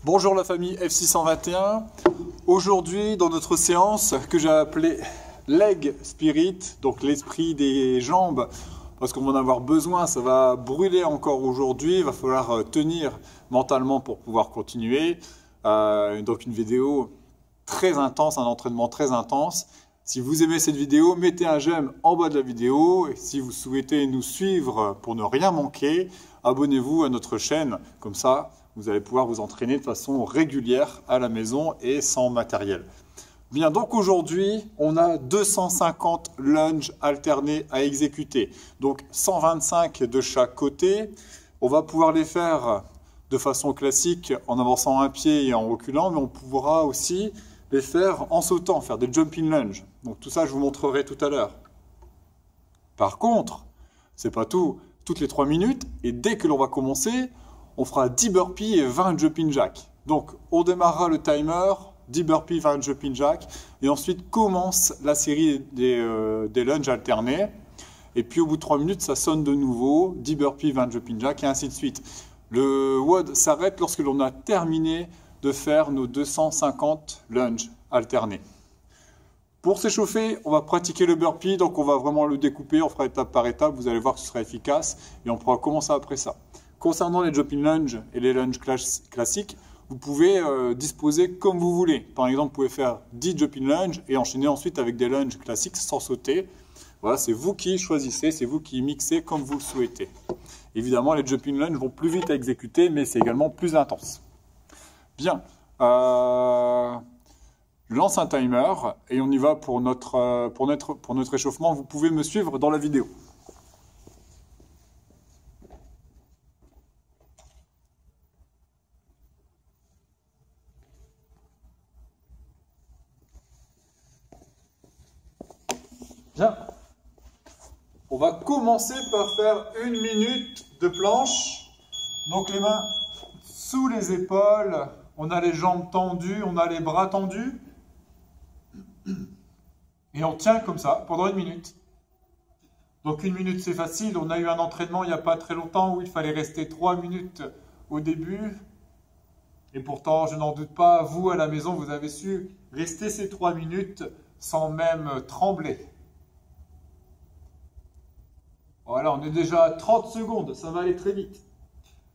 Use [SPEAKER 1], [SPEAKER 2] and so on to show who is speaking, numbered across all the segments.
[SPEAKER 1] Bonjour la famille F621. Aujourd'hui, dans notre séance que j'ai appelée Leg Spirit, donc l'esprit des jambes, parce qu'on va en avoir besoin, ça va brûler encore aujourd'hui, il va falloir tenir mentalement pour pouvoir continuer. Donc une vidéo très intense, un entraînement très intense. Si vous aimez cette vidéo, mettez un j'aime en bas de la vidéo. Et si vous souhaitez nous suivre pour ne rien manquer, abonnez-vous à notre chaîne. Comme ça, vous allez pouvoir vous entraîner de façon régulière à la maison et sans matériel. Bien, donc aujourd'hui, on a 250 lunges alternés à exécuter. Donc 125 de chaque côté. On va pouvoir les faire de façon classique en avançant un pied et en reculant, mais on pourra aussi les faire en sautant, faire des jumping lunges. Donc tout ça, je vous montrerai tout à l'heure. Par contre, c'est pas tout. Toutes les 3 minutes, et dès que l'on va commencer, on fera 10 burpees et 20 jumping jacks. Donc on démarrera le timer, 10 burpees, 20 jumping jacks, et ensuite commence la série des lunges alternés. Et puis au bout de 3 minutes, ça sonne de nouveau, 10 burpees, 20 jumping jacks, et ainsi de suite. Le WOD s'arrête lorsque l'on a terminé de faire nos 250 lunges alternés. Pour s'échauffer, on va pratiquer le burpee, donc on va vraiment le découper, on fera étape par étape, vous allez voir que ce sera efficace, et on pourra commencer après ça. Concernant les jumping lunges et les lunges classiques, vous pouvez disposer comme vous voulez. Par exemple, vous pouvez faire 10 jumping lunges et enchaîner ensuite avec des lunges classiques sans sauter. Voilà, c'est vous qui choisissez, c'est vous qui mixez comme vous le souhaitez. Évidemment, les jumping lunges vont plus vite à exécuter, mais c'est également plus intense. Bien, je lance un timer et on y va pour notre échauffement. Vous pouvez me suivre dans la vidéo. Bien, on va commencer par faire 1 minute de planche. Donc les mains sous les épaules, on a les jambes tendues, on a les bras tendus. Et on tient comme ça pendant 1 minute. Donc 1 minute c'est facile, on a eu un entraînement il n'y a pas très longtemps où il fallait rester 3 minutes au début. Et pourtant, je n'en doute pas, vous à la maison, vous avez su rester ces 3 minutes sans même trembler. Voilà, on est déjà à 30 secondes, ça va aller très vite.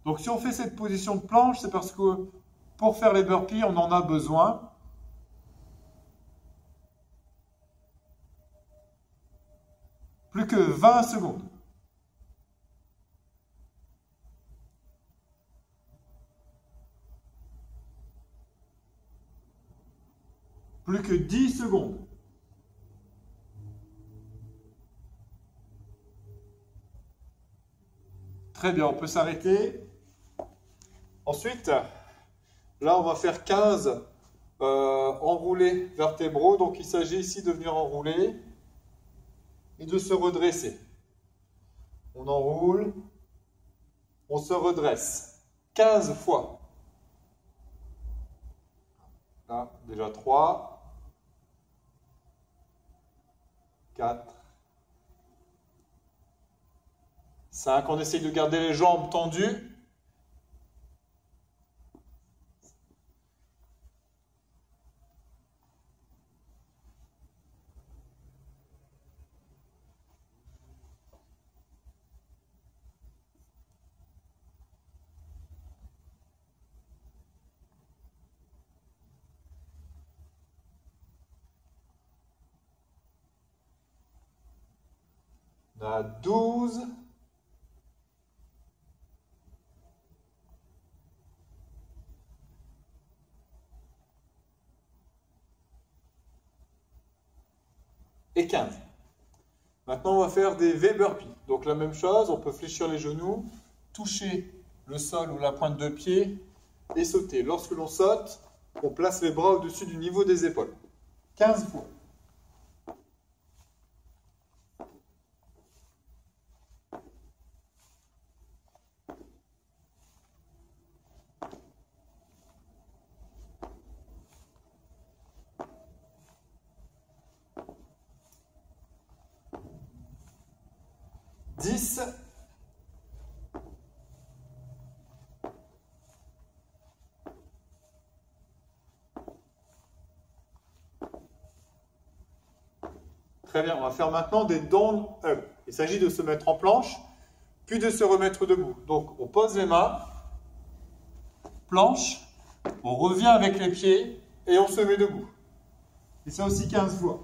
[SPEAKER 1] Donc si on fait cette position de planche, c'est parce que pour faire les burpees, on en a besoin. Plus que 20 secondes. Plus que 10 secondes. Très bien, on peut s'arrêter. Ensuite, là, on va faire 15 enroulés vertébraux. Donc, il s'agit ici de venir enrouler et de se redresser. On enroule, on se redresse. 15 fois. Là, déjà 3, 4, 5. On essaye de garder les jambes tendues. 12. Et 15. Maintenant, on va faire des V-burpees. Donc la même chose, on peut fléchir les genoux, toucher le sol ou la pointe de pied et sauter. Lorsque l'on saute, on place les bras au-dessus du niveau des épaules. 15 fois. Dix. 11, Très bien, on va faire maintenant des down up. Il s'agit de se mettre en planche, puis de se remettre debout. Donc, on pose les mains, planche, on revient avec les pieds et on se met debout. Et ça aussi 15 fois.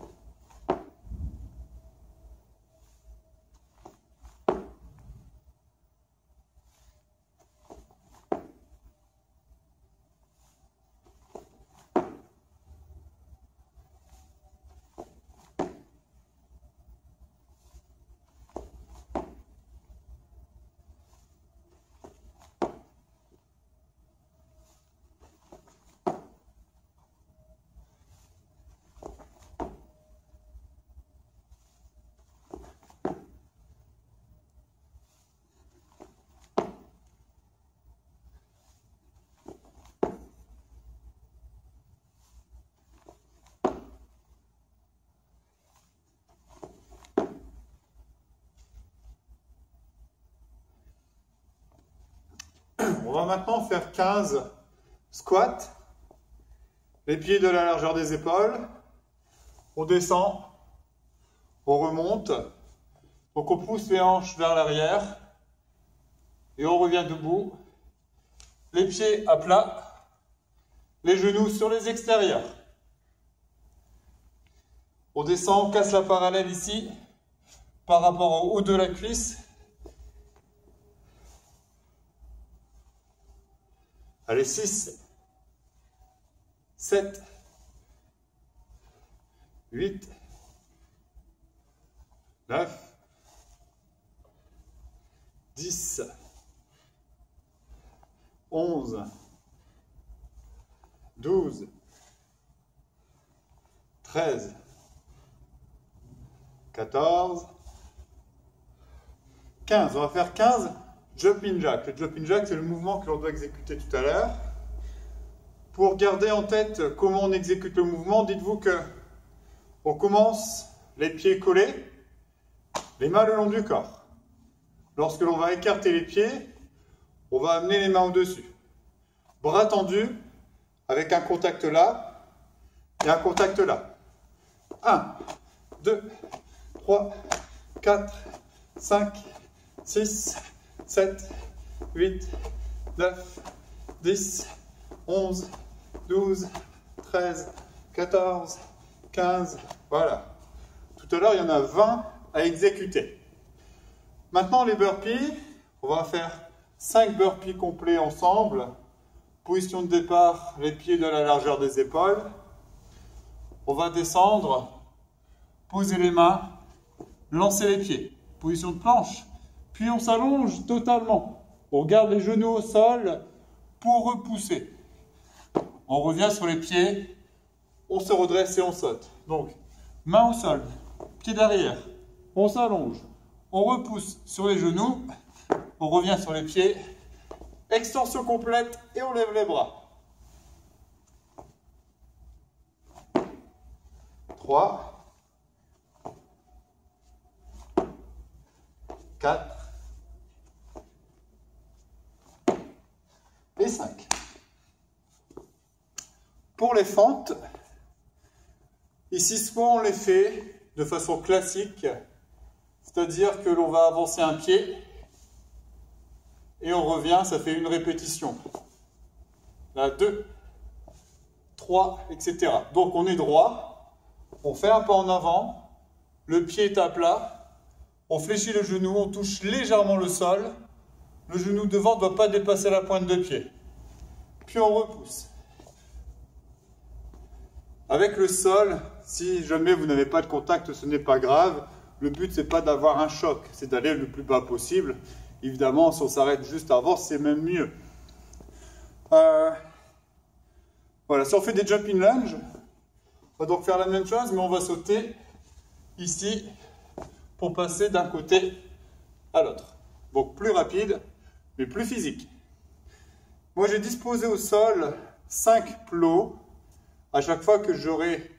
[SPEAKER 1] On va maintenant faire 15 squats, les pieds de la largeur des épaules, on descend, on remonte, donc on pousse les hanches vers l'arrière et on revient debout, les pieds à plat, les genoux sur les extérieurs. On descend, on casse la parallèle ici par rapport au haut de la cuisse. Allez, 6, 7, 8, 9, 10, 11, 12, 13, 14, 15. On va faire 15 jumping jack. Le jumping jack, c'est le mouvement que l'on doit exécuter tout à l'heure. Pour garder en tête comment on exécute le mouvement, dites-vous que on commence les pieds collés, les mains le long du corps. Lorsque l'on va écarter les pieds, on va amener les mains au-dessus. Bras tendus, avec un contact là et un contact là. 1, 2, 3, 4, 5, 6, 7, 8, 9, 10, 11, 12, 13, 14, 15, voilà. Tout à l'heure, il y en a 20 à exécuter. Maintenant, les burpees, on va faire 5 burpees complets ensemble. Position de départ, les pieds de la largeur des épaules. On va descendre, poser les mains, lancer les pieds. Position de planche. Puis on s'allonge totalement. On garde les genoux au sol pour repousser. On revient sur les pieds, on se redresse et on saute. Donc, main au sol, pied derrière, on s'allonge, on repousse sur les genoux, on revient sur les pieds, extension complète et on lève les bras. 3, 4, et 5. Pour les fentes, ici soit on les fait de façon classique, c'est-à-dire que l'on va avancer un pied et on revient, ça fait une répétition. Là, 2, 3, etc. Donc on est droit, on fait un pas en avant, le pied est à plat, on fléchit le genou, on touche légèrement le sol, le genou devant ne doit pas dépasser la pointe de pied. Puis on repousse. Avec le sol, si jamais vous n'avez pas de contact, ce n'est pas grave. Le but, c'est pas d'avoir un choc, c'est d'aller le plus bas possible. Évidemment, si on s'arrête juste avant, c'est même mieux. Voilà, si on fait des jumping lunges, on va donc faire la même chose, mais on va sauter ici pour passer d'un côté à l'autre. Donc plus rapide, mais plus physique. Moi, j'ai disposé au sol 5 plots. À chaque fois que j'aurai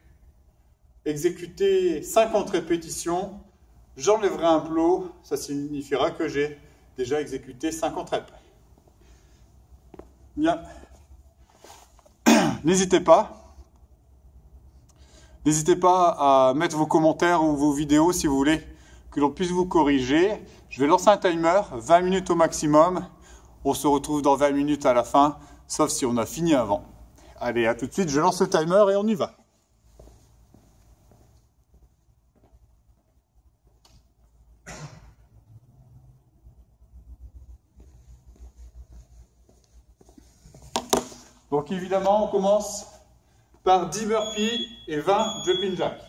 [SPEAKER 1] exécuté 50 répétitions, j'enlèverai un plot. Ça signifiera que j'ai déjà exécuté 50 reps. Bien. N'hésitez pas. N'hésitez pas à mettre vos commentaires ou vos vidéos si vous voulez que l'on puisse vous corriger. Je vais lancer un timer, 20 minutes au maximum. On se retrouve dans 20 minutes à la fin, sauf si on a fini avant. Allez, à tout de suite, je lance le timer et on y va. Donc évidemment, on commence par 10 burpees et 20 jumping jacks.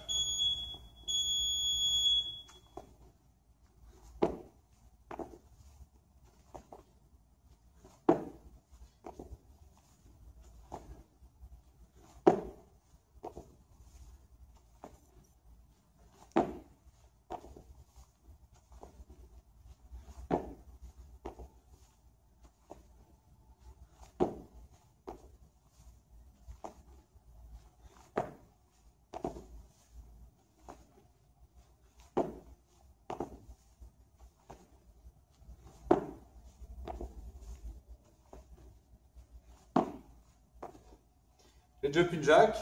[SPEAKER 1] Les jumping jacks.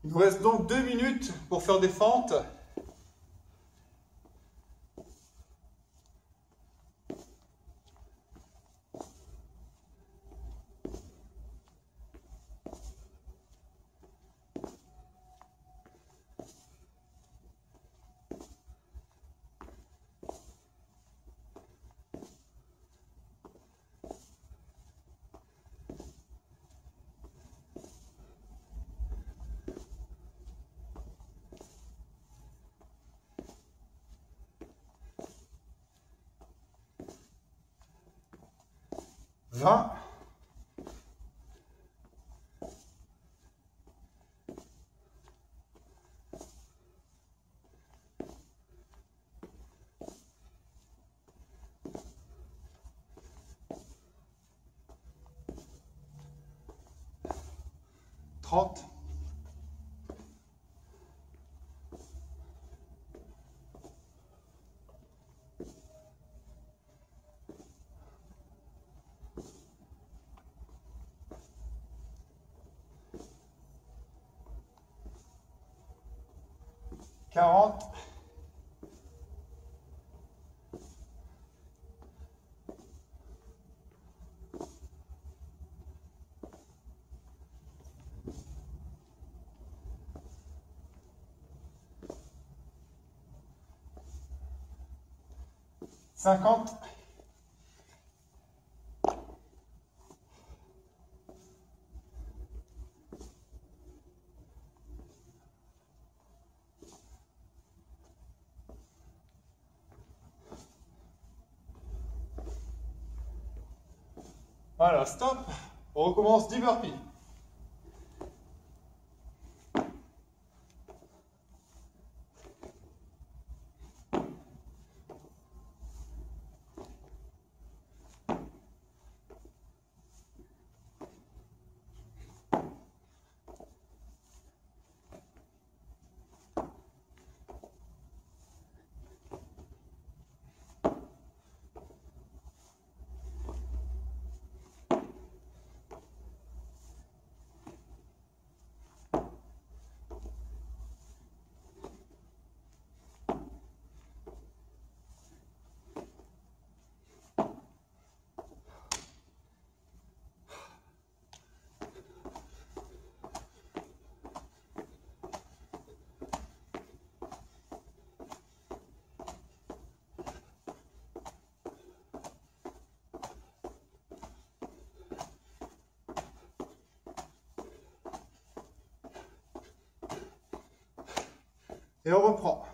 [SPEAKER 1] Il nous reste donc 2 minutes pour faire des fentes. Vingt. Trente. 40. Cinquante. Voilà, stop. On recommence 10 burpees. Et on reprend.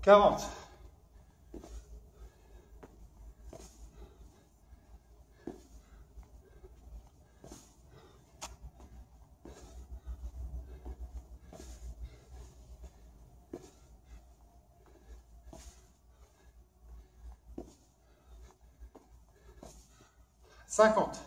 [SPEAKER 1] 40. Cinquante.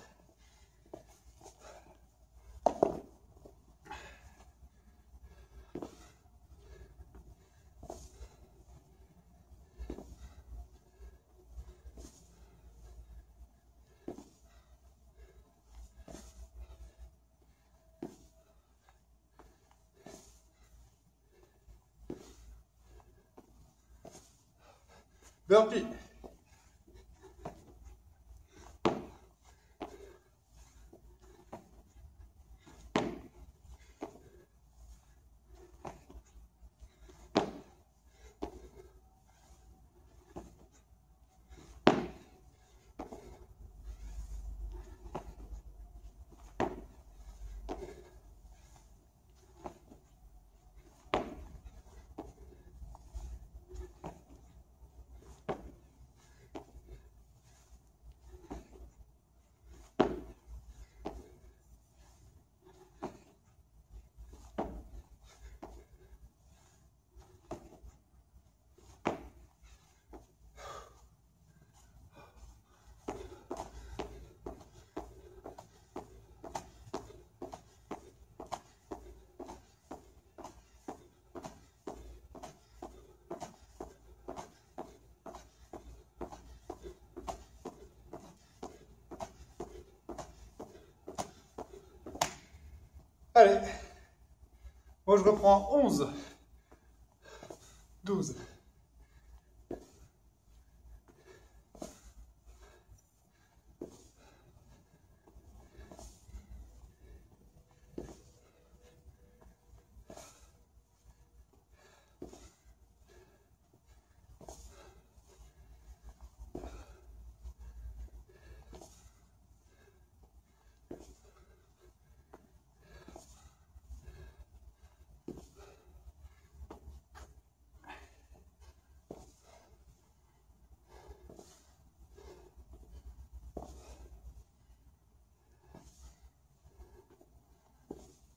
[SPEAKER 1] Burpee. Allez, moi je reprends 11, 12.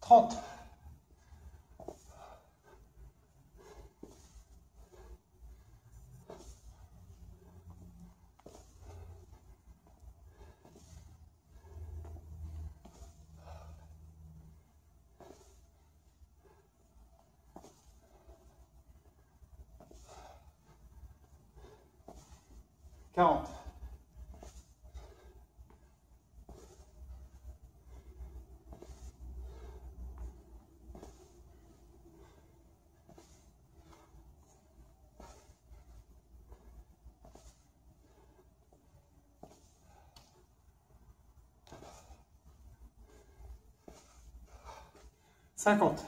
[SPEAKER 1] Trente. Quarante. Cinquante.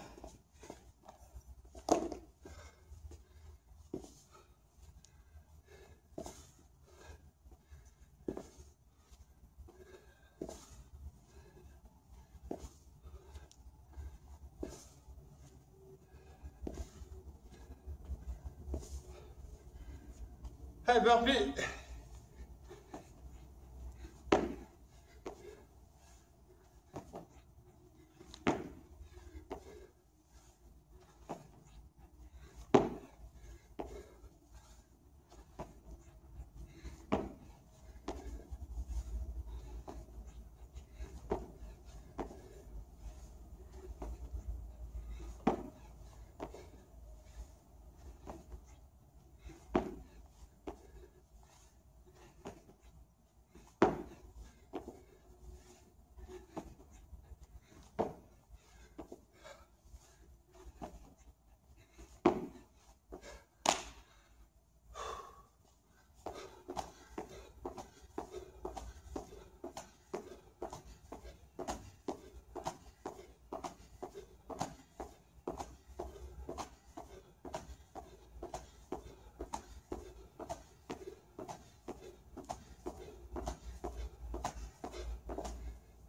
[SPEAKER 1] Hey, burpee.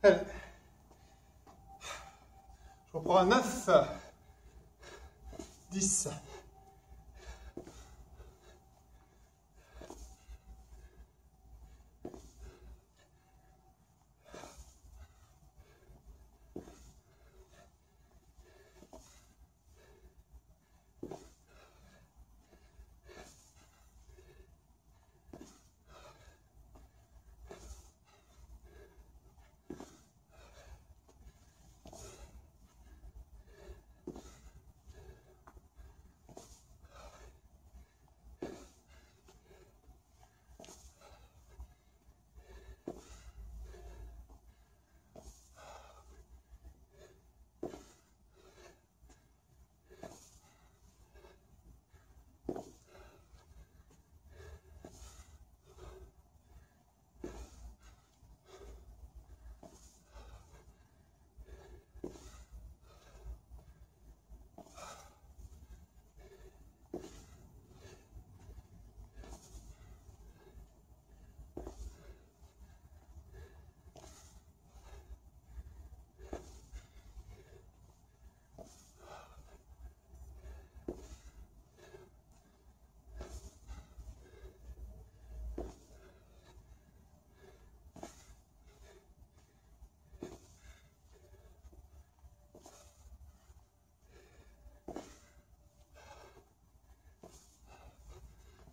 [SPEAKER 1] Allez. Je reprends un 9, 10,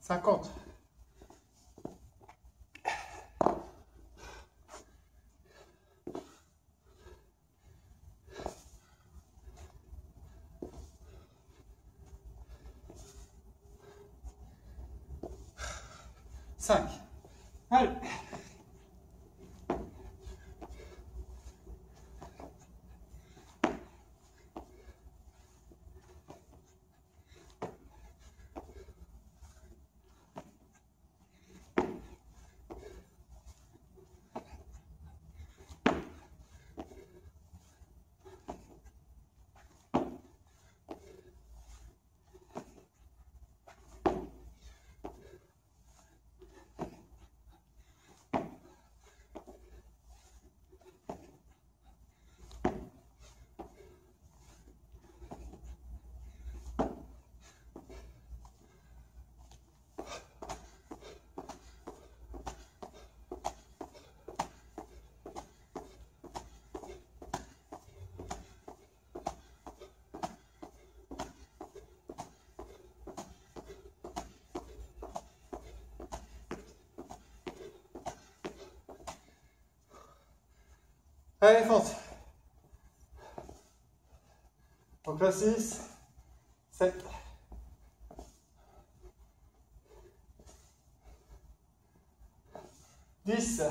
[SPEAKER 1] 50. Allez. Allez, fonce. Donc là, 6, 7. Dix.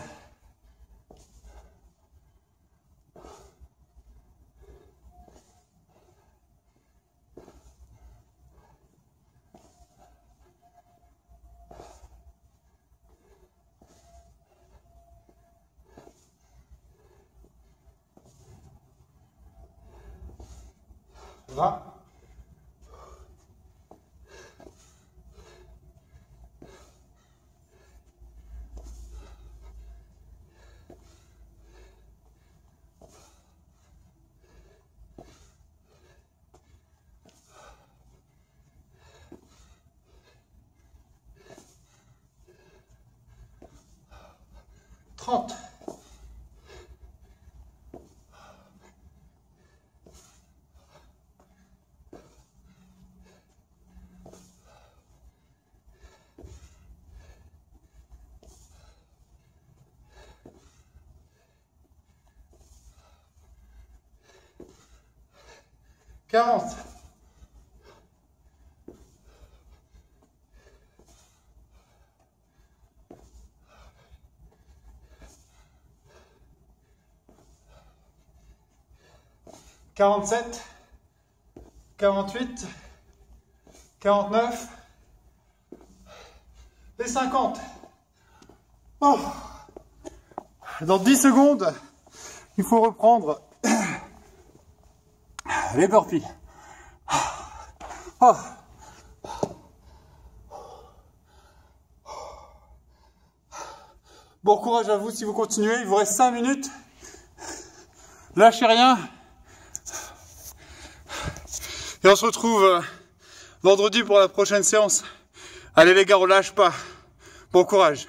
[SPEAKER 1] Va. Trente. 40. 47, 48, 49, et 50. Oh. Dans 10 secondes, il faut reprendre les burpees. Oh. Bon courage à vous si vous continuez, il vous reste 5 minutes. Lâchez rien. Et on se retrouve vendredi pour la prochaine séance. Allez les gars, on lâche pas. Bon courage.